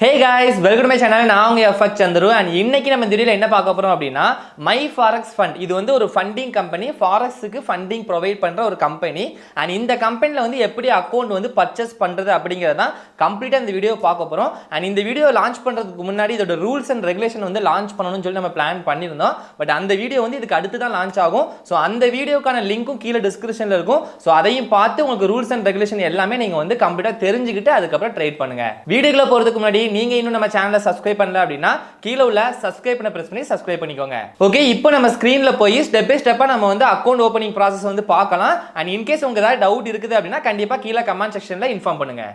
Hey guys, welcome to my channel. நான் உங்க FH Chandru and இன்னைக்கு நம்ம இந்த வீடியோல என்ன பார்க்க போறோம் அப்படினா MyForexFund. இது வந்து ஒரு ஃபண்டிங் கம்பெனி, ஃபாரெக்ஸ்க்கு ஃபண்டிங் ப்ரொவைட் பண்ற ஒரு கம்பெனி. and இந்த கம்பெனில வந்து எப்படி அக்கவுண்ட் வந்து பர்ச்சேஸ் பண்றது அப்படிங்கறத தான் கம்ப்ளீட்டா இந்த வீடியோ பார்க்க போறோம். and இந்த வீடியோ லான்ச் பண்றதுக்கு முன்னாடி இதோட ரூல்ஸ் அண்ட் ரெகுலேஷன் வந்து லான்ச் பண்ணனும்னு சொல்லி நம்ம பிளான் பண்ணிருந்தோம். பட் அந்த வீடியோ வந்து இதுக்கு அடுத்து தான் லான்ச் ஆகும். சோ அந்த வீடியோக்கான லிங்க்கும் கீழ டிஸ்கிரிப்ஷன்ல இருக்கும். சோ அதையும் பார்த்து உங்களுக்கு ரூல்ஸ் அண்ட் ரெகுலேஷன் எல்லாமே நீங்க வந்து கம்ப்ளீட்டா தெரிஞ்சுக்கிட்டு அதுக்கு அப்புறம் ட்ரேட் பண்ணுங்க. வீடியோக்குள்ள போறதுக்கு முன்னாடி நீங்க இன்னும் நம்ம சேனலை சப்ஸ்கிரைப் பண்ணல அப்படினா கீழ உள்ள சப்ஸ்கிரைப் பண்ண பிரஸ் பண்ணி சப்ஸ்கிரைப் பண்ணிக்கோங்க. ஓகே, இப்போ நம்ம ஸ்கிரீன்ல போய் ஸ்டெப் பை ஸ்டெப்பா நம்ம வந்து அக்கவுண்ட் ஓபனிங் process வந்து பார்க்கலாம். and in case உங்களுக்கு ஏதாவது டவுட் இருக்குது அப்படினா கண்டிப்பா கீழ கமெண்ட் செக்ஷன்ல இன்ஃபார்ம் பண்ணுங்க.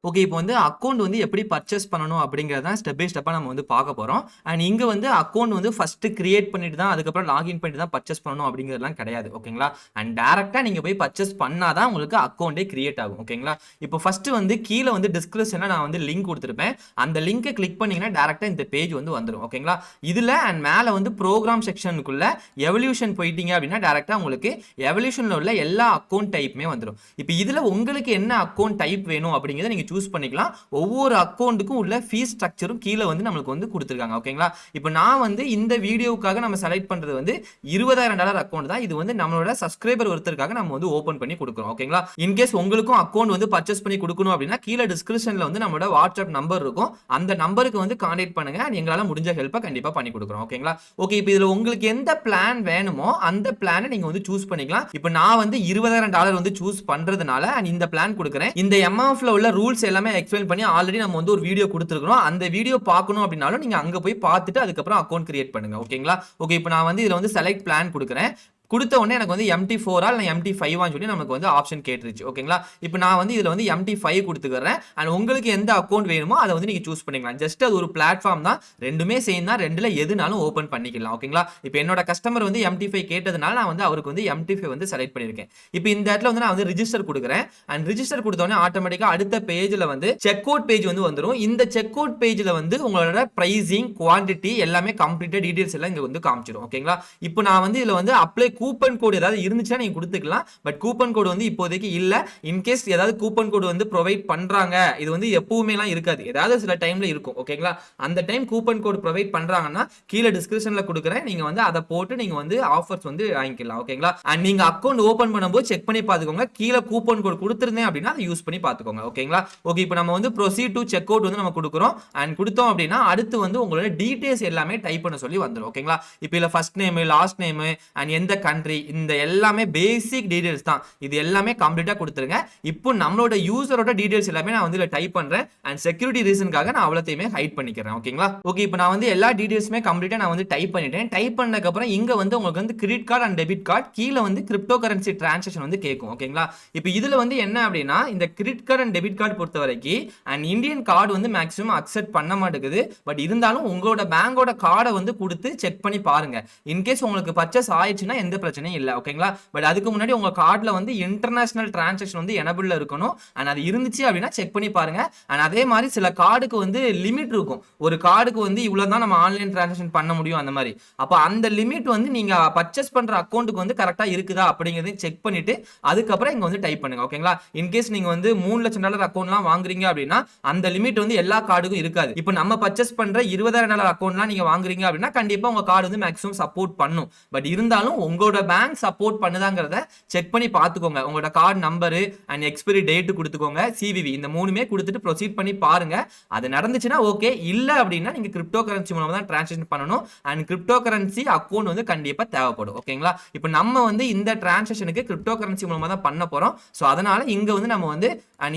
ஓகே, இப்போ வந்து அக்கவுண்ட் வந்து எப்படி பர்ச்சேஸ் பண்ணணும் அப்படிங்கறத ஸ்டெப் பை ஸ்டெப்பா நம்ம வந்து பார்க்க போறோம். அண்ட் இங்க வந்து அக்கவுண்ட் வந்து ஃபர்ஸ்ட் கிரியேட் பண்ணிட்டு தான் அதுக்கப்புறம் லாகின் பண்ணிட்டு தான் பர்ச்சேஸ் பண்ணணும் அப்படிங்கிறதுலாம் கிடையாது. ஓகேங்களா? அண்ட் டைரக்டா நீங்க போய் பர்ச்சேஸ் பண்ணாதான் உங்களுக்கு அக்கவுண்டே கிரியேட் ஆகும். ஓகேங்களா? இப்போ ஃபர்ஸ்ட் வந்து கீழே வந்து டிஸ்கிரிப்ஷன்ல நான் வந்து லிங்க் கொடுத்துருப்பேன். அந்த லிங்கை கிளிக் பண்ணீங்கன்னா டைரக்டா இந்த பேஜ் வந்து வந்துடும். ஓகேங்களா? இதுல அண்ட் மேல வந்து ப்ரோக்ராம் செக்ஷனுக்குள்ள எவல்யூஷன் போயிட்டீங்க அப்படின்னா டைரக்டா உங்களுக்கு எவல்யூஷன்ல உள்ள எல்லா அக்கவுண்ட் டைப்புமே வந்துடும். இப்போ இதுல உங்களுக்கு என்ன அக்கவுண்ட் டைப் வேணும் அப்படிங்கிறத நீங்க சூஸ் பண்ணிக்கலாம். ஒவ்வொரு அக்கவுண்ட்டுக்கும் உள்ள ஃபீஸ் ஸ்ட்ரக்சரும் கீழே வந்து நமக்கு வந்து கொடுத்துருக்காங்க. ஓகேங்களா? இப்போ நான் வந்து இந்த வீடியோவுக்காக நம்ம செலக்ட் பண்றது வந்து $20,000 அக்கவுண்ட் தான். இது வந்து நம்மளோட சப்ஸ்கிரைபர் ஒருத்தருக்காக நம்ம வந்து ஓபன் பண்ணி கொடுக்குறோம். ஓகேங்களா? இன்கேஸ் உங்களுக்கும் அக்கவுண்ட் வந்து பர்ச்சேஸ் பண்ணி கொடுக்கணும் அப்படின்னா கீழே டிஸ்கிரிப்ஷன்ல வந்து நம்மளோட வாட்ஸ்அப் நம்பர் இருக்கும். அந்த நம்பருக்கு வந்து கான்டாக்ட் பண்ணுங்க. எங்களால முடிஞ்ச ஹெல்ப்பை கண்டிப்பா பண்ணி கொடுக்குறோம். ஓகேங்களா? ஓகே, இப்போ இதுல உங்களுக்கு எந்த பிளான் வேணுமோ அந்த பிளானை நீங்க வந்து சூஸ் பண்ணிக்கலாம். இப்போ நான் வந்து $20,000 வந்து சூஸ் பண்றதுனால இந்த பிளான் கொடுக்குறேன். இந்த MFF ல உள்ள ரூல்ஸ் எல்லாமே எக்ஸ்பிளைன் பண்ணி ஆல்ரெடி நம்ம வந்து ஒரு வீடியோ கொடுத்துருக்கோம். அந்த வீடியோ பார்க்கணும் அப்படினாலும் நீங்க அங்க போய் பார்த்துட்டு அதுக்கப்புறம் அக்கவுண்ட் கிரியேட் பண்ணுங்க. ஓகேங்களா? ஓகே, இப்போ நான் வந்து இதுல வந்து செலக்ட் பிளான் கொடுக்குறேன். கொடுத்த உடனே எனக்கு வந்து MT4 இல்ல MT5 சொல்லி நமக்கு வந்து ஆப்ஷன் கேட்டுருச்சு. ஓகேங்களா? இப்போ நான் வந்து இதுல வந்து MT5 கொடுத்துக்கிறேன். அண்ட் உங்களுக்கு எந்த அக்கவுண்ட் வேணுமோ அதை வந்து நீங்க சூஸ் பண்ணிக்கலாம். ஜஸ்ட் அது ஒரு பிளாட்ஃபார்ம் தான். ரெண்டுமே சேம் தான். ரெண்டுல எதுனாலும் ஓபன் பண்ணிக்கலாம். ஓகேங்களா? இப்போ என்னோட கஸ்டமர் வந்து MT5 கேட்டதுனால நான் வந்து அவருக்கு வந்து MT5 வந்து செலக்ட் பண்ணிருக்கேன். இப்போ இந்த இடத்துல வந்து நான் வந்து ரிஜிஸ்டர் கொடுக்குறேன். அண்ட் ரிஜிஸ்டர் கொடுத்த உடனே ஆட்டோமேட்டிக்கா அடுத்த பேஜ்ல வந்து செக் அவுட் பேஜ் வந்து வந்துரும். இந்த செக் அவுட் பேஜ்ல வந்து உங்களோட பிரைசிங், குவாண்டிட்டி எல்லாமே கம்ப்ளீட்டா டீடைல்ஸ் எல்லாம் இங்க வந்து காமிச்சிரும். ஓகேங்களா? இப்போ நான் வந்து இதுல வந்து அப்ளை கூப்பன் கோட் ஏதாவது இருந்துச்சுன்னா நீங்க கொடுத்துக்கலாம். பட் கூப்பன் கோட் வந்து இப்போதைக்கு இல்ல. இன்கேஸ் ஏதாவது கூப்பன் கோட் வந்து ப்ரொவைட் பண்றாங்க, இது வந்து எப்பவுமே எல்லாம் இருக்காது, ஏதாவது சில டைம்ல இருக்கும். ஓகேங்களா? அந்த டைம் கூப்பன் கோட் ப்ரொவைட் பண்றாங்கன்னா கீழே டிஸ்கிரிப்ஷன்ல கொடுக்குறேன். நீங்க வந்து அதை போட்டு நீங்க வந்து ஆஃபர்ஸ் வந்து வாங்கிக்கலாம். ஓகேங்களா? அண்ட் நீங்க அக்கவுண்ட் ஓபன் பண்ணும்போது செக் பண்ணி பாத்துக்கோங்க. கீழே கூப்பன் கோட் கொடுத்திருந்தேன் அப்படின்னா அதை யூஸ் பண்ணி பாத்துக்கோங்க. ஓகேங்களா? ஓகே, இப்போ நம்ம வந்து ப்ரொசீட் டு செக் அவுட் வந்து நம்ம கொடுக்குறோம். அண்ட் கொடுத்தோம் அப்படின்னா அடுத்து வந்து உங்களோட டீடைல்ஸ் எல்லாமே டைப் பண்ண சொல்லி வந்துடும். ஓகேங்களா? இப்போ இல்ல first name, last name and எந்த கண்ட்ரி, இந்த எல்லாமே பேசிக் டீடைல்ஸ் தான். இது எல்லாமே கம்ப்ளீட்டா கொடுத்துருங்க. இப்போ நம்மளோட யூசரோட டீடைல்ஸ் எல்லாமே நான் வந்து டைப் பண்றேன். அண்ட் செக்யூரிட்டி ரீசனுக்காக நான் அவ்வளத்தையுமே ஹைட் பண்ணிக்கிறேன். ஓகேங்களா? ஓகே, இப்போ நான் வந்து எல்லா டீடைல்ஸுமே கம்ப்ளீட்டா நான் வந்து டைப் பண்ணிட்டேன். டைப் பண்ணதுக்கு அப்புறம் இங்க வந்து உங்களுக்கு வந்து credit card and debit card, கீழ வந்து கிரிப்டோ கரன்சி டிரான்சாக்ஷன் வந்து கேட்கும். ஓகேங்களா? இப்போ இதுல வந்து என்ன அப்படின்னா இந்த credit card and debit card பொறுத்த வரைக்கும் அண்ட் இந்தியன் கார்டு வந்து மேக்ஸிமம் அக்செப்ட் பண்ண மாட்டேங்குது. பட் இருந்தாலும் உங்களோட பேங்கோட கார்டை வந்து கொடுத்து செக் பண்ணி பாருங்க. இன்கேஸ் உங்களுக்கு பர்ச்சேஸ் ஆயிடுச்சுன்னா எந்த பிரச்சனையும் இல்லை. ஓகேங்களா? பட் அதுக்கு முன்னாடி உங்க கார்டுல வந்து இன்டர்நேஷனல் டிரான்சாக்ஷன் வந்து எனபிள்ல இருக்கணும். அண்ட் அது இருந்துச்சு அப்படின்னா செக் பண்ணி பாருங்க. அண்ட் அதே மாதிரி சில கார்டுக்கு வந்து லிமிட் இருக்கும். ஒரு கார்டுக்கு வந்து இவ்வளவுதான் நம்ம ஆன்லைன் டிரான்சாக்ஷன் பண்ண முடியும் அந்த மாதிரி. அப்போ அந்த லிமிட் வந்து நீங்க பர்ச்சேஸ் பண்ற அக்கௌண்ட்டுக்கு வந்து கரெக்டா இருக்குதா அப்படிங்கறத செக் பண்ணிட்டு அதுக்கப்புறம் இங்க வந்து டைப் பண்ணுங்க. ஓகேங்களா? இன்கேஸ் நீங்க வந்து $3,00,000 அக்கௌண்ட்லாம் வாங்குறீங்க அப்படின்னா அந்த லிமிட் வந்து எல்லா கார்டுக்கும் இருக்காது. இப்போ நம்ம பர்ச்சேஸ் பண்ற $20,000 அக்கௌண்ட்லாம் நீங்க வாங்குறீங்க அப்படின்னா கண்டிப்பா உங்க கார்டு வந்து மேக்ஸிமம் சப்போர்ட் பண்ணும். பட் இருந்தாலும் உங்களோட பேங்க் சப்போர்ட் பண்ணுதாங்கிறத செக் பண்ணி பார்த்துக்கோங்க. உங்களோட card number and expiry date கொடுத்துக்கோங்க, CVV இந்த மூணுமே கொடுத்துட்டு ப்ரொசீட் பண்ணி பாருங்க. அது நடந்துச்சுன்னா ஓகே, இல்ல அப்படின்னா நீங்க கிரிப்டோ கரன்சி மூலமா தான் டிரான்சாக்ஷன் பண்ணணும். அண்ட் கிரிப்டோ கரன்சி அக்கவுண்ட் வந்து கண்டிப்பா தேவைப்படும். ஓகேங்களா? இப்போ நம்ம வந்து இந்த டிரான்சாக்ஷனுக்கு கிரிப்டோ கரன்சி மூலமா தான் பண்ண போறோம். சோ அதனால இங்க வந்து நம்ம வந்து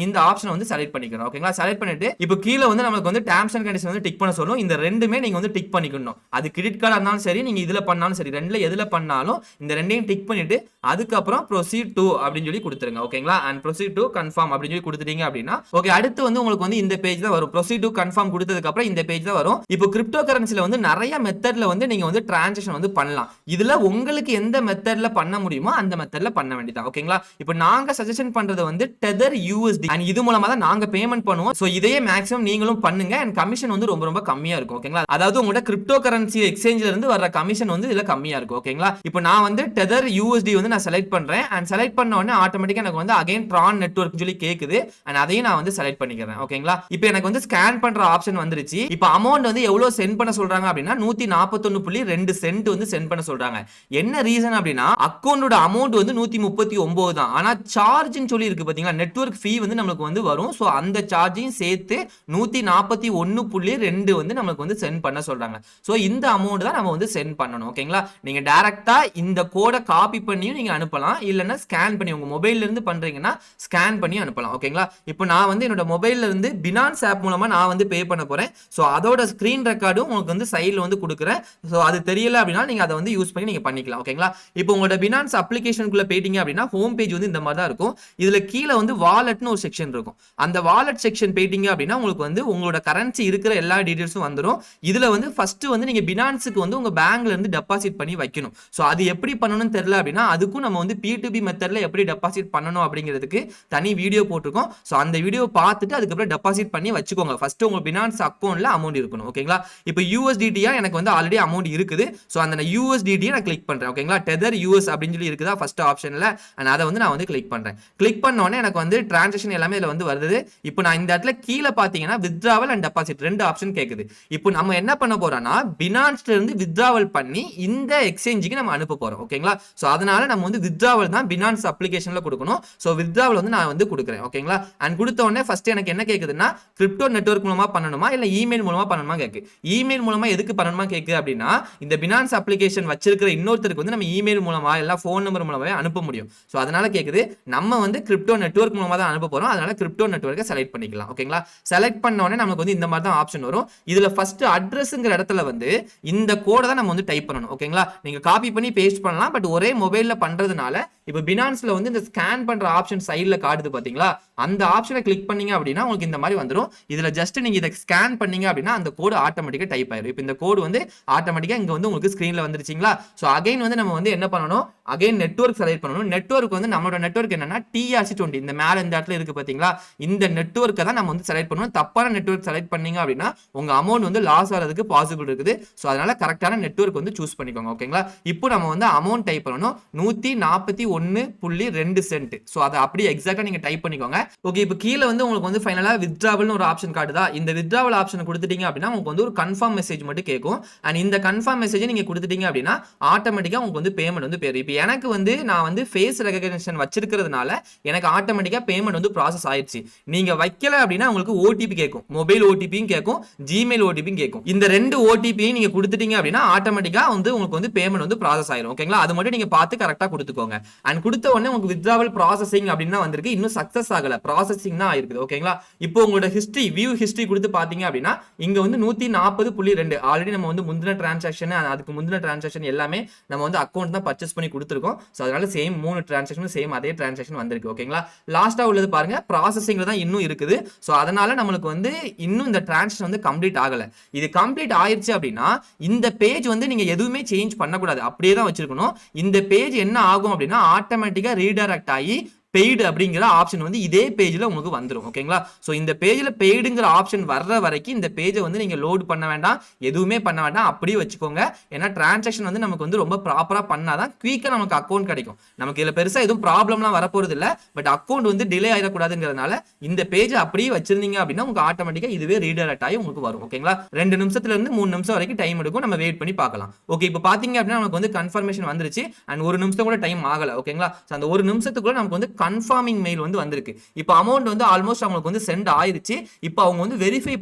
இந்த ஆப்ஷனை வந்து செலக்ட் பண்ணிக்கிறோம். ஓகேங்களா? செலக்ட் பண்ணிட்டு இப்போ கீழ வந்து நமக்கு வந்து டெர்ம்ஸ் அண்ட் கண்டிஷன் வந்து டிக் பண்ண சொல்லும். இந்த ரெண்டுமே நீங்க வந்து டிக் பண்ணிக்கணும். அது கிரெடிட் கார்டா இருந்தாலும் சரி, நீங்க இதுல பண்ணாலும் சரி, ரெண்டுல எதுல பண்ணாலும் இந்த ரெண்டையும் டிக் பண்ணிட்டு அதுக்கப்புறம் ப்ரொசீட் டு அப்படின்னு சொல்லி கொடுத்துருங்க. ஓகேங்களா, அண்ட் ப்ரொசீட் டு கன்ஃபார்ம் அப்படின்னு சொல்லி கொடுத்துட்டீங்க அப்படின்னா ஓகே, அடுத்து வந்து உங்களுக்கு வந்து இந்த பேஜ் தான் வரும். ப்ரொசீட் டு கன்ஃபார்ம் கொடுத்ததுக்கு அப்புறம் இந்த பேஜ் தான் வரும். இப்போ கிரிப்டோ கரன்சில வந்து நிறைய மெத்தட்ல வந்து நீங்க வந்து டிரான்சாக்ஷன் வந்து பண்ணலாம். இதுல உங்களுக்கு எந்த மெத்தட்ல பண்ண முடியுமோ அந்த மெத்தட்ல பண்ண வேண்டியதான். ஓகேங்களா, இப்போ நாங்க சஜஷன் பண்றது வந்து டெதர் யூஎஸ்டி அண்ட் இது மூலமா தான் நாங்க பேமெண்ட் பண்ணுவோம். சோ இதையே மேக்ஸிமம் நீங்களும் பண்ணுங்க. அண்ட் கமிஷன் வந்து ரொம்ப ரொம்ப கம்மியா இருக்கும். ஓகேங்களா, அதாவது உங்களோட கிரிப்டோ கரன்சி எக்ஸ்சேஞ்சில இருந்து வர கமிஷன் வந்து இதுல கம்மியா இருக்கும். ஓகேங்களா, இப்போ நான் வந்து டெதர் யூஎஸ்டி வந்து நான் செலக்ட் பண்றேன். அண்ட் செலக்ட் பண்ண உடனே ஆட்டோமேட்டிக்கா எனக்கு வந்து அகைன் ட்ரான் நெட்வொர்க் சொல்லி கேக்குது. அண்ட் அதையும் நான் வந்து செலக்ட் பண்ணிக்கிறேன். ஓகேங்களா, இப்போ எனக்கு வந்து ஸ்கேன் பண்ற ஆப்ஷன் வந்துருச்சு. இப்போ அமௌண்ட் வந்து எவ்வளவு சென்ட் பண்ண சொல்றாங்க அப்படின்னா 141.2 சென்ட் வந்து சென்ட் பண்ண சொல்றாங்க. என்ன ரீசன் அப்படின்னா அக்கவுண்டோட அமௌண்ட் வந்து 139 தான். ஆனா சார்ஜ்னு சொல்லி இருக்கு பாத்தீங்களா, நெட்வொர்க் ஃபீ வந்து நமக்கு வந்து வரும். சோ அந்த சார்ஜையும் சேர்த்து 141.2 வந்து நமக்கு வந்து சென்ட் பண்ண சொல்றாங்க. சோ இந்த அமௌண்ட் தான் நம்ம வந்து சென்ட் பண்ணணும். ஓகேங்களா, நீங்க டைரக்டா இந்த கோட காப்பி பண்ணியும் நீங்க அனுப்பலாம், இல்லனா ஸ்கேன் பண்ணி உங்க மொபைல்ல இருந்து பண்றீங்கன்னா ஸ்கேன் பண்ணி அனுப்பலாம். ஓகேங்களா, இப்போ நான் வந்து என்னோட மொபைல்ல இருந்து பினான்ஸ் ஆப் மூலமா நான் வந்து பே பண்ண போறேன். சோ அதோட ஸ்கிரீன் ரெக்கார்டும் உங்களுக்கு வந்து சைடுல வந்து கொடுக்குறேன். சோ அது தெரியல அப்படினா நீங்க அதை வந்து யூஸ் பண்ணி நீங்க பண்ணிக்கலாம். ஓகேங்களா, இப்போ உங்களோட பினான்ஸ் அப்ளிகேஷனுக்குள்ள போயிட்டீங்க அப்படின்னா ஹோம் பேஜ் வந்து இந்த மாதிரி தான் இருக்கும். இதுல கீழ வந்து வாலெட்னு ஒரு செக்ஷன் இருக்கும். அந்த வாலெட் செக்ஷன் போயிட்டீங்க அப்படின்னா உங்களுக்கு வந்து உங்களோட கரன்சி இருக்கிற எல்லா டீடைல்ஸும் வந்துரும். இதுல வந்து ஃபர்ஸ்ட் வந்து நீங்க பினான்ஸ்க்கு வந்து உங்க பேங்க்ல இருந்து டெபாசிட் பண்ணி வைக்கணும். சோ அது எப்படி பண்ணணும்னு தெரியல அப்படின்னா அதுக்கும் நம்ம வந்து P2P மெத்தட்ல எப்படி டெபாசிட் பண்ணணும் அப்படிங்கிறதுக்கு தனி வீடியோ போட்டிருக்கோம். சோ அந்த வீடியோ பார்த்துட்டு அதுக்கப்புறம் டெபாசிட் பண்ணி வச்சுக்கோங்க. ஃபர்ஸ்ட் உங்க பினான்ஸ் அக்கவுண்ட்ல அமௌண்ட் இருக்கணும். ஓகேங்களா, இப்போ USDT எனக்கு வந்து ஆல்ரெடி அமௌண்ட் இருக்குது. சோ அந்த USDT நான் கிளிக் பண்றேன். ஓகேங்களா, டெதர் US அப்படின்னு சொல்லி இருக்குதா ஃபர்ஸ்ட் ஆப்ஷன்ல, and அதை வந்து நான் வந்து கிளிக் பண்றேன். கிளிக் பண்ண உடனே எனக்கு வந்து டிரான்சாக்ஷன் எல்லாமே இதுல வந்து வருது. இப்போ நான் இந்த இடத்துல கீழே பாத்தீங்கன்னா வித்ட்ராவல் அண்ட் டெபாசிட் ரெண்டு ஆப்ஷன் கேக்குது. இப்போ நம்ம என்ன பண்ண போறோம்னா பினான்ஸ்ல இருந்து வித்ட்ராவல் பண்ணி இந்த எக்ஸ்சேஞ்சுக்கு நம்ம அனுப்ப போறோம். ஓகேங்களா, சோ அதனால நம்ம வந்து வித்ட்ராவல் தான் பினான்ஸ் அப்ளிகேஷன்ல கொடுக்கணும். சோ வித்ட்ராவல் வந்து நான் வந்து கொடுக்குறேன். ஓகேங்களா, அண்ட் கொடுத்த உடனே ஃபர்ஸ்ட் எனக்கு என்ன கேக்குதுன்னா கிரிப்டோ நெட்வொர்க் மூலமா பண்ணணுமா இல்ல இமெயில் மூலமா பண்ணணுமா கேக்கு. இமெயில் மூலமா எதுக்கு பண்ணணுமா கேக்கு அப்படின்னா இந்த பினான்ஸ் அப்ளிகேஷன் வச்சிருக்கிற இன்னொருத்தருக்கு வந்து நம்ம இமெயில் மூலமா இல்ல ஃபோன் நம்பர் மூலமாவே அனுப்ப முடியும். சோ அதனால கேக்குது. நம்ம வந்து கிரிப்டோ நெட்வொர்க் மூலமா தான் அனுப்ப போறோம். அதனால கிரிப்டோ நெட்வொர்க்கை செலக்ட் பண்ணிக்கலாம். ஓகேங்களா, செலக்ட் பண்ண உடனே நமக்கு வந்து இந்த மாதிரி தான் ஆப்ஷன் வரும். இதுல ஃபர்ஸ்ட் அட்ரஸ்ங்கிற இடத்துல வந்து இந்த கோட தான் நம்ம வந்து டைப் பண்ணணும். ஓகேங்களா, நீங்க காப்பி பண்ணி பேஸ்ட் பண்ணலாம். பட் ஒரே மொபைல்ல பண்றதுனால இப்போ பினான்ஸ்ல வந்து இந்த ஸ்கேன் பண்ற ஆப்ஷன் சைடுல காட்டுது பாத்தீங்களா, அந்த ஆப்ஷனை கிளிக் பண்ணீங்க அப்படின்னா உங்களுக்கு இந்த மாதிரி வந்துரும். இதுல ஜஸ்ட் நீங்க இதை ஸ்கேன் பண்ணீங்க அப்படின்னா அந்த கோடு ஆட்டோமேட்டிக்கா டைப் ஆயிரும். இப்போ இந்த கோடு வந்து ஆட்டோமேட்டிக்கா இங்க வந்து உங்களுக்கு ஸ்கிரீன்ல வந்துருச்சுங்களா. சோ அகைன் வந்து நம்ம வந்து என்ன பண்ணணும், அகைன் நெட்வொர்க் செலக்ட் பண்ணணும். நெட்வொர்க் வந்து நம்மளோட நெட்வொர்க் என்னன்னா TRC20 இந்த மேல இந்த இடத்துல இருக்கு பாத்தீங்களா, இந்த நெட்வொர்க்கை தான் நம்ம வந்து செலக்ட் பண்ணணும். தப்பான நெட்வொர்க் செலக்ட் பண்ணீங்க அப்படின்னா உங்க அமௌண்ட் வந்து லாஸ் ஆகிறதுக்கு பாசிபிள் இருக்குது. சோ அதனால கரெக்டான நெட்வொர்க் வந்து சூஸ் பண்ணிக்கோங்க. ஓகேங்களா, இப்போ நம்ம வந்து அமௌண்ட் டைப் பண்ணணும் 141.2 சென்ட். சோ அதை அப்படியே எக்ஸாக்ட்டா நீங்க டைப் பண்ணிக்கோங்க. ஓகே, இப்போ கீழ வந்து உங்களுக்கு வந்து ஃபைனலா வித்ட்ராவல்னு ஒரு ஆப்ஷன் காட்டுதா. இந்த வித்ட்ராவல் ஆப்ஷனை கொடுத்துட்டீங்க அப்படின்னா உங்களுக்கு வந்து ஒரு கன்ஃபார்ம் மெசேஜ் மட்டும் கேட்கும். அண்ட் இந்த கன்ஃபார்ம் மெசேஜை நீங்க கொடுத்துட்டீங்க அப்படின்னா ஆட்டோமேட்டிக்கா உங்களுக்கு வந்து பேமெண்ட் வந்து போயிடும். இப்போ எனக்கு வந்து நான் வந்து ஃபேஸ் ரெகக்னிஷன் வச்சிருக்கிறதுனால எனக்கு ஆட்டோமேட்டிக்கா பேமெண்ட் வந்து ப்ராசஸ் ஆயிடுச்சு. நீங்க வைக்கல அப்படின்னா உங்களுக்கு ஓடிபி கேட்கும், மொபைல் ஓடிபியும் கேட்கும், ஜிமெயில் ஓடிபியும் கேட்கும். இந்த ரெண்டு ஓடிபியும் நீங்க கொடுத்துட்டீங்க அப்படின்னா ஆட்டோமேட்டிக்கா வந்து உங்களுக்கு வந்து பேமெண்ட் வந்து ப்ராசஸ் ஆயிடும். ஓகேங்களா, அது மட்டும் நீங்க பார்த்து கரெக்டா கொடுத்துக்கோங்க. அண்ட் கொடுத்த உடனே உங்களுக்கு வித்ட்ராவல் ப்ராசஸிங் அப்படின்னு வந்திருக்கு. இன்னும் சக்சஸ் ஆகல, ப்ராசஸிங் தான் ஆயிருக்குது. ஓகேங்களா, இப்போ உங்களோட ஹிஸ்டரி வியூ ஹிஸ்டரி கொடுத்து பாத்தீங்க அப்படின்னா இங்க வந்து 140.2 ஆல்ரெடி நம்ம வந்து முந்தின டிரான்சாக்ஷன் அதுக்கு முந்தின டிரான்சாக்ஷன் எல்லாமே நம்ம வந்து அக்கௌண்ட் தான் பர்ச்சேஸ் பண்ணி கொடுத்துருக்கோம். சோ அதனால சேம் 3 டிரான்சாக்ஷன் சேம் அதே டிரான்சாக்ஷன் வந்திருக்கு. ஓகேங்களா, லாஸ்டா உள்ளது பாருங்க ப்ராசஸிங்ல தான் இன்னும் இருக்குது. சோ அதனால நம்மளுக்கு வந்து இன்னும் இந்த டிரான்சாக்ஷன் வந்து கம்ப்ளீட் ஆகல. இது கம்ப்ளீட் ஆயிருச்சு அப்படின்னா இந்த பேஜ் வந்து நீங்க எதுவுமே சேஞ்ச் பண்ணக்கூடாது, அப்படியே தான் வச்சிருக்கணும். இந்த பேஜ் என்ன ஆகும் அப்படின்னா ஆட்டோமேட்டிக்கா ரீடைரக்ட் ஆகி பெய்டு அப்படிங்கிற ஆப்ஷன் வந்து இதே பேஜ்ல உங்களுக்கு வந்துரும். ஓகேங்களா, சோ இந்த பேஜ்ல பெய்டுங்கிற ஆப்ஷன் வர்ற வரைக்கும் இந்த பேஜை வந்து நீங்க லோட் பண்ண வேண்டாம், எதுவுமே பண்ண வேண்டாம், அப்படியே வச்சுக்கோங்க. ஏன்னா டிரான்சாக்ஷன் வந்து நமக்கு வந்து ரொம்ப ப்ராப்பரா பண்ணாதான் குயிக்கா நமக்கு அக்கௌண்ட் கிடைக்கும். நமக்கு இதுல பெருசா எதுவும் ப்ராப்ளம்லாம் வரப்போறது இல்ல. பட் அக்கௌண்ட் வந்து டிலே ஆயிடக்கூடாதுங்கிறதுனால இந்த பேஜ் அப்படியே வச்சிருந்தீங்க அப்படின்னா உங்களுக்கு ஆட்டோமேட்டிக்கா இதுவே ரீடைரக்ட் ஆகி உங்களுக்கு வரும். ஓகேங்களா, 2 நிமிஷத்துல இருந்து 3 நிமிஷம் வரைக்கும் டைம் எடுக்கும், நம்ம வெயிட் பண்ணி பார்க்கலாம். ஓகே, இப்போ பாத்தீங்க அப்படின்னா நமக்கு வந்து கன்ஃபர்மேஷன் வந்துருச்சு. அண்ட் 1 நிமிஷம் கூட டைம் ஆகல. ஓகேங்களா, அந்த 1 நிமிஷத்துக்குள்ள நமக்கு வந்து கன்ஃபார்மிங் மெயில் வந்து வந்திருக்கு. இப்போ அமௌண்ட் வந்து ஆல்மோஸ்ட் அவங்களுக்கு வந்து சென்ட் ஆயிருச்சு. இப்போ அவங்க வந்து வெரிஃபை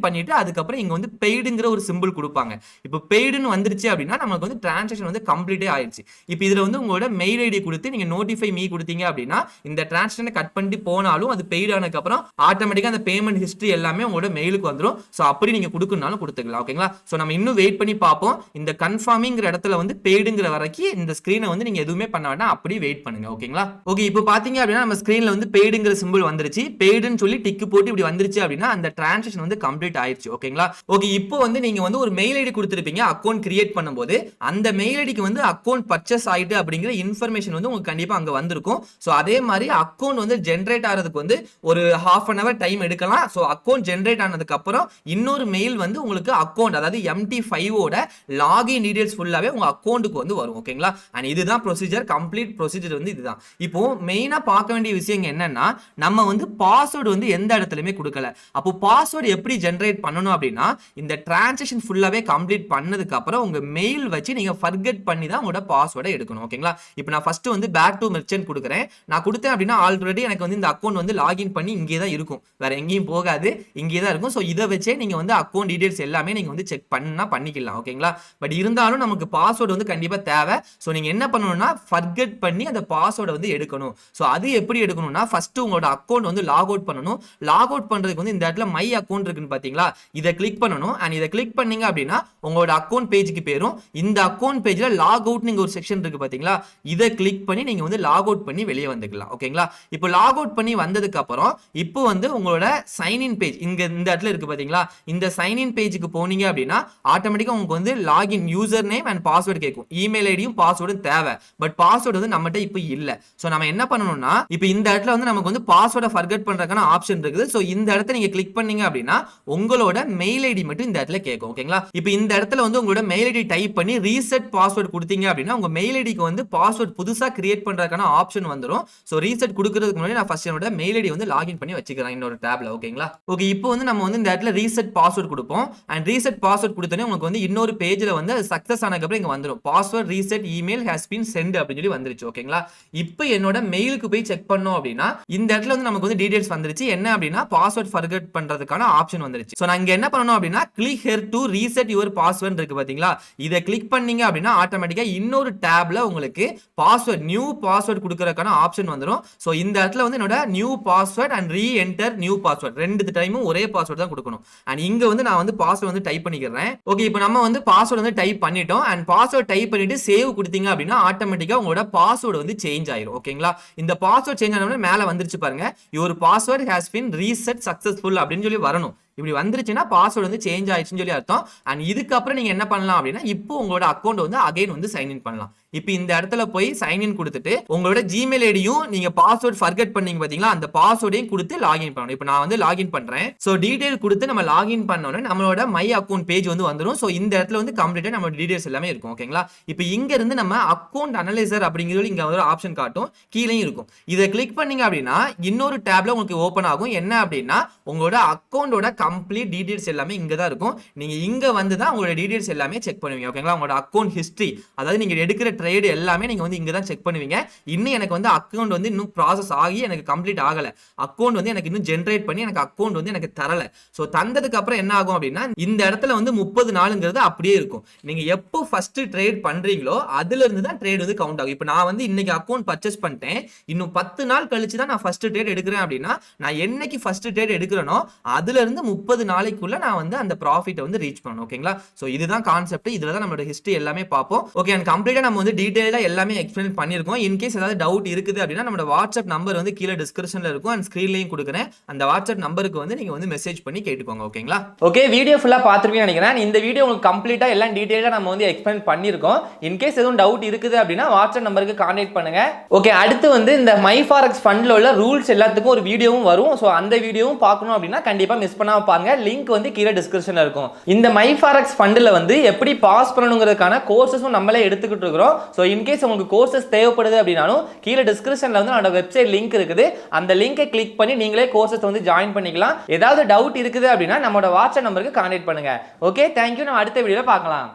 பண்ணிட்டு அதுக்கப்புறம் இங்க வந்து பெய்டுங்கிற ஒரு சிம்பிள் கொடுப்பாங்க. இப்போ பெய்டுன்னு வந்துருச்சு அப்படின்னா நமக்கு வந்து டிரான்சாக்ஷன் வந்து கம்ப்ளீட்டே ஆயிடுச்சு. இப்போ இதுல வந்து உங்களோட மெயில் ஐடி கொடுத்து நீங்க நோட்டிஃபை மீ கொடுத்தீங்க அப்படின்னா இந்த டிரான்சாக்ஷனை கட் பண்ணிட்டு போனாலும் அது பெய்டு ஆனதுக்கு அப்புறம் ஆட்டோமேட்டிக்கா அந்த பேமெண்ட் ஹிஸ்டரி எல்லாமே உங்களோட மெயிலுக்கு வந்துடும். ஸோ அப்படி நீங்க கொடுக்கணும்னாலும் கொடுத்துக்கலாம். ஓகேங்களா? ஸோ நம்ம இன்னும் வெயிட் பண்ணி பார்ப்போம். இந்த கன்ஃபார்மிங்கிற இடத்துல வந்து பெய்டுங்கிற வரைக்கும் இந்த ஸ்கிரீனை வந்து நீங்க எதுவுமே பண்ண வேண்டாம், அப்படி வெயிட் பண்ணுங்க. ஓகேங்களா? ஓகே, இப்போ பாத்தீங்க அப்படின்னா நம்ம ஸ்கிரீன்ல வந்து பெய்டுங்கிற சிம்பிள் வந்துருச்சு. பெய்டுன்னு சொல்லி டிக் போட்டு இப்படி வந்துருச்சு அப்படின்னா அந்த டிரான்சாக்ஷன் வந்து கம்ப்ளீட் ஆயிடுச்சு. ஓகேங்களா? ஓகே, இப்போ வந்து நீங்க வந்து ஒரு மெயில் ஐடி கொடுத்திருப்பீங்க அக்கவுண்ட் கிரியேட் பண்ணும்போது. அந்த மெயில் ஐடிக்கு வந்து அக்கவுண்ட் பர்ச்சேஸ் ஆயிட்டு அப்படிங்கிற இன்ஃபர்மேஷன் வந்து உங்களுக்கு கண்டிப்பா அங்க வந்திருக்கும். ஸோ அதே மாதிரி அக்கவுண்ட் வந்து ஜென்ரேட் ஆகிறதுக்கு வந்து ஒரு half an hour டைம் எடுக்கலாம். ஸோ அக்கவுண்ட் ஜென்ரேட் ஆனதுக்கு அப்புறம் இன்னொரு மெயில் வந்து உங்களுக்கு அக்கவுண்ட், அதாவது MT5 ஓட லாகின் டீடைல்ஸ் ஃபுல்லாவே உங்க அக்கவுண்ட்டுக்கு வந்து வரும். ஓகேங்களா? அண்ட் இதுதான் ப்ரொசீஜர், கம்ப்ளீட் ப்ரொசீஜர் வந்து இதுதான். இப்போ மெயினா பார்க்க வேண்டிய விஷயம் என்னன்னா, நம்ம வந்து பாஸ்வேர்டு வந்து எந்த இடத்துலயுமே கொடுக்கல. அப்போ பாஸ்வேர்டு எப்படி ஜெனரேட் பண்ணணும் அப்படின்னா, இந்த டிரான்சாக்ஷன் ஃபுல்லாவே கம்ப்ளீட் பண்ணதுக்கு அப்புறம் உங்க மெயில் வச்சு நீங்க ஃபர்கெட் பண்ணி தான் உங்களோட பாஸ்வேர்டை எடுக்கணும். ஓகேங்களா? இப்போ நான் ஃபர்ஸ்ட் வந்து பேக் டு மெர்ச்சன்ட் கொடுக்குறேன். நான் கொடுத்தேன் அப்படின்னா ஆல்ரெடி எனக்கு வந்து இந்த அக்கவுண்ட் வந்து லாகின் பண்ணி இங்கே தான் இருக்கும், வேற எங்கேயும் போகாது, இங்கே தான் இருக்கும். ஸோ இதை வச்சே நீங்க வந்து அக்கவுண்ட் டீடைல்ஸ் எல்லாமே நீங்க வந்து செக் பண்ணா பண்ணிக்கலாம். ஓகேங்களா? பட் இருந்தாலும் நமக்கு பாஸ்வேர்டு வந்து கண்டிப்பா தேவை. ஸோ நீங்க என்ன பண்ணணும்னா ஃபர்கெட் பண்ணி அந்த பாஸ்வேர்டை வந்து எடுக்கணும். ஸோ அது எப்படி எடுக்கணும்னா ஃபர்ஸ்ட் உங்களோட அக்கவுண்ட் வந்து லாக் அவுட் பண்ணணும். லாக் அவுட் பண்றதுக்கு வந்து இந்த இடத்துல மை அக்கவுண்ட் இருக்குன்னு பாத்தீங்களா, இதை கிளிக் பண்ணணும். அண்ட் இதை கிளிக் பண்ணீங்க அப்படின்னா உங்களோட அக்கவுண்ட் பேஜுக்கு பேரும். இந்த அக்கவுண்ட் பேஜ்ல லாக் அவுட் நீங்க ஒரு செக்ஷன் இருக்கு பாத்தீங்களா, இதை கிளிக் பண்ணி நீங்க வந்து லாக் அவுட் பண்ணி வெளியே வந்துக்கலாம். ஓகேங்களா? இப்போ லாக் அவுட் பண்ணி வந்ததுக்கு அப்புறம் இப்போ வந்து உங்களோட சைன் இன் பேஜ் இங்க இந்த இடத்துல இருக்கு பாத்தீங்களா, இந்த சைன் இன் பேஜுக்கு போனீங்க அப்படின்னா ஆட்டோமேட்டிக்கா உங்களுக்கு வந்து login user name and password கேட்கும். இமெயில் ஐடியும் பாஸ்வேர்டும் தேவை. பட் பாஸ்வேர்டு வந்து நம்மகிட்ட இப்போ இல்ல. சோ நம்ம என்ன பண்ணணும்னா இப்போ இந்த இடத்துல வந்து நமக்கு வந்து பாஸ்வேர்டை ஃபர்கெட் பண்றதுக்கான ஆப்ஷன் இருக்குது. சோ இந்த இடத்துல நீங்க கிளிக் பண்ணீங்க அப்படின்னா உங்களோட மெயில் ஐடி மட்டும் இந்த இடத்துல கேட்கும். ஓகேங்களா? இப்போ இந்த இடத்துல வந்து உங்களோட மெயில் ஐடி டைப் பண்ணி ரீசெட் பாஸ்வேர்டு கொடுத்தீங்க அப்படின்னா உங்க மெயில் ஐடிக்கு வந்து பாஸ்வேர்டு புதுசா கிரியேட் பண்றதுக்கான ஆப்ஷன் வந்துரும். சோ ரீசெட் கொடுக்கிறதுக்கு முன்னாடி நான் ஃபர்ஸ்ட் என்னோட மெயில் ஐடி வந்து லாகின் பண்ணி வச்சுக்கிறேன் இன்னொரு டேப்ல. ஓகேங்களா? ஓகே, இப்போ வந்து நம்ம வந்து இந்த இடத்துல ரீசெட் பாஸ்வேர்டு கொடுப்போம். அண்ட் ரீசெட் பாஸ்வேர்டு கொடுத்தோனே உங்களுக்கு வந்து இன்னொரு பேஜ்ல வந்து சக்சஸ் ஆனதுக்கு அப்புறம் இங்க வந்துரும் password reset email has been send அப்படின்னு சொல்லி வந்துருச்சு. ஓகேங்களா? இப்போ என்னோட மெயிலுக்கு போய் செக் பண்ணோம் அப்படின்னா இந்த இடத்துல வந்து நமக்கு வந்து டீடைல்ஸ் வந்துருச்சு. என்ன அப்படின்னா பாஸ்வேர்ட் ஃபர்கெட் பண்றதுக்கான ஆப்ஷன் வந்துருச்சு. சோ நான் இங்க என்ன பண்ணனும் அப்படின்னா click here to reset your password இருக்கு பாத்தீங்களா, இத கிளிக் பண்ணீங்க அப்படின்னா ஆட்டோமேட்டிக்கா இன்னொரு டேப்ல உங்களுக்கு பாஸ்வேர்ட் நியூ பாஸ்வேர்ட் கொடுக்கறதுக்கான ஆப்ஷன் வந்துரும். சோ இந்த இடத்துல வந்து என்னோட new password and re enter new password ரெண்டு டைமும் ஒரே பாஸ்வேர்ட் தான் கொடுக்கணும். அண்ட் இங்க வந்து நான் வந்து பாஸ்வேர்ட் வந்து டைப் பண்ணிக்கிறேன். ஓகே, இப்போ நம்ம வந்து பாஸ்வேர்ட் வந்து டைப் பண்ணிட்டோம். அண்ட் பாஸ்வேர்ட் டைப் பண்ணிட்டு சேவ் கொடுத்தீங்க அப்படின்னா ஆட்டோமேட்டிக்கா உங்களோட பாஸ்வேர்ட் வந்து சேஞ்ச் ஆயிரும். ஓகேங்களா? இந்த பாஸ்வேர்ட் சேஞ்ச் ஆனோட மேல வந்துருச்சு பாருங்க, your password has been reset successful அப்படின்னு சொல்லி வரணும். இப்படி வந்துருச்சுன்னா பாஸ்வேர்ட் வந்து சேஞ்ச் ஆயிடுச்சுன்னு சொல்லி அர்த்தம். அண்ட் இதுக்கப்புறம் நீங்க என்ன பண்ணலாம் அப்படின்னா இப்போ உங்களோட அக்கௌண்ட் வந்து அகைன் வந்து சைன் இன் பண்ணலாம். இப்போ இந்த இடத்துல போய் சைன் இன் கொடுத்துட்டு உங்களோட ஜிமெயில் ஐடியும் நீங்க பாஸ்வேர்ட் ஃபர்கெட் பண்ணீங்க பாத்தீங்களா, அந்த பாஸ்வேர்டையும் கொடுத்து லாகின் பண்ணணும். இப்போ நான் வந்து லாகின் பண்றேன். சோ டீடைல் கொடுத்து நம்ம லாகின் பண்ணோம்னா நம்மளோட மை அக்கவுண்ட் பேஜ் வந்து வந்துரும். சோ இந்த இடத்துல வந்து கம்ப்ளீட்டா நம்ம டீடைல்ஸ் எல்லாமே இருக்கும். ஓகேங்களா? இப்போ இங்க இருந்து நம்ம அக்கவுண்ட் அனலைசர் அப்படிங்கிறது இங்க ஒரு ஆப்ஷன் காட்டும், கீழேயும் இருக்கும். இதை கிளிக் பண்ணீங்க அப்படின்னா இன்னொரு டேப்ல உங்களுக்கு ஓபன் ஆகும். என்ன அப்படின்னா உங்களோட அக்கவுண்டோட கம்ப்ளீட் டீடைல்ஸ் எல்லாமே இங்க தான் இருக்கும். நீங்க இங்க வந்து தான் உங்களோட டீடைல்ஸ் எல்லாமே செக் பண்ணுவீங்க. ஓகேங்களா? உங்களோட அக்கவுண்ட் ஹிஸ்டரி, அதாவது நீங்க எடுக்கிற ட்ரேட் எல்லாமே நீங்க வந்து இங்க தான் செக் பண்ணுவீங்க. இன்னும் எனக்கு வந்து அக்கவுண்ட் வந்து இன்னும் ப்ராசஸ் ஆகி எனக்கு கம்ப்ளீட் ஆகல, அக்கவுண்ட் வந்து எனக்கு இன்னும் ஜெனரேட் பண்ணி எனக்கு அக்கவுண்ட் வந்து எனக்கு தரல. சோ தந்ததுக்கு அப்புறம் என்ன ஆகும் அப்படின்னா இந்த இடத்துல வந்து 30 நாளுங்கிறது அப்படியே இருக்கும். நீங்க எப்போ ஃபர்ஸ்ட் ட்ரேட் பண்றீங்களோ அதுல இருந்து தான் ட்ரேட் வந்து கவுண்ட் ஆகும். இப்போ நான் வந்து இன்னைக்கு அக்கவுண்ட் பர்ச்சேஸ் பண்ணிட்டேன், இன்னும் 10 நாள் கழிச்சு தான் நான் ஃபர்ஸ்ட் ட்ரேட் எடுக்கிறேன் அப்படின்னா நான் என்னைக்கு ஃபர்ஸ்ட் ட்ரேட் எடுக்கிறேனோ அதுல இருந்து 30 நாளைக்குள்ள நான் வந்து அந்த ப்ராஃபிட்டை வந்து ரீச் பண்ணணும். ஓகேங்களா? சோ இதுதான் கான்செப்ட். இதுல தான் நம்மளோட ஹிஸ்டரி எல்லாமே பார்ப்போம். ஓகே, அண்ட் கம்ப்ளீட்டா நம்ம வந்து டீடைலா எல்லாமே எக்ஸ்பிளைன் பண்ணிருக்கோம். இன் கேஸ் ஏதாவது டவுட் இருக்குது அப்படின்னா நம்மளோட வாட்ஸ்அப் நம்பர் வந்து கீழே டிஸ்கிரிப்ஷன்ல இருக்கும் அண்ட் ஸ்கிரீன்லயும் கொடுக்குறேன். அந்த வாட்ஸ்அப் நம்பருக்கு வந்து நீங்க வந்து மெசேஜ் பண்ணி கேட்டுக்கோங்க. ஓகேங்களா? ஓகே, வீடியோ ஃபுல்லா பார்த்திருப்பீங்கன்னு நினைக்கிறேன். இந்த வீடியோ உங்களுக்கு கம்ப்ளீட்டா எல்லாம் டீடைலா நம்ம வந்து எக்ஸ்பிளைன் பண்ணிருக்கோம். இன் கேஸ் எதுவும் டவுட் இருக்குது அப்படின்னா வாட்ஸ்அப் நம்பருக்கு கான்டாக்ட் பண்ணுங்க. ஓகே, அடுத்து வந்து இந்த MyForex ஃபண்ட்ல உள்ள ரூல்ஸ் எல்லாத்துக்கும் ஒரு வீடியோவும் வரும். சோ அந்த வீடியோவும் பார்க்கணும் அப்படின்னா கண்டிப்பா மிஸ் பண்ணாம பாருங்க. லிங்க் வந்து கீழே டிஸ்கிரிப்ஷன்ல இருக்கும். இந்த MyForex ஃபண்ட்ல வந்து எப்படி பாஸ் பண்ணணுங்கிறதுக்கான கோர்சஸும் நம்மளே எடுத்துக்கிட்டு இருக்கிறோம். சோ இன் கேஸ் உங்களுக்கு கோர்சஸ் தேவைப்படுது அப்படின்னாலும் கீழே டிஸ்கிரிப்ஷன்ல வந்து நம்மளோட வெப்சைட் லிங்க் இருக்குது. அந்த லிங்கை கிளிக் பண்ணி நீங்களே கோர்சஸ் வந்து ஜாயின் பண்ணிக்கலாம். ஏதாவது டவுட் இருக்குது அப்படின்னா நம்மளோட வாட்ஸ்அப் நம்பருக்கு கான்டாக்ட் பண்ணுங்க. Okay, thank you. நம்ம அடுத்த வீடியோல பார்க்கலாம்.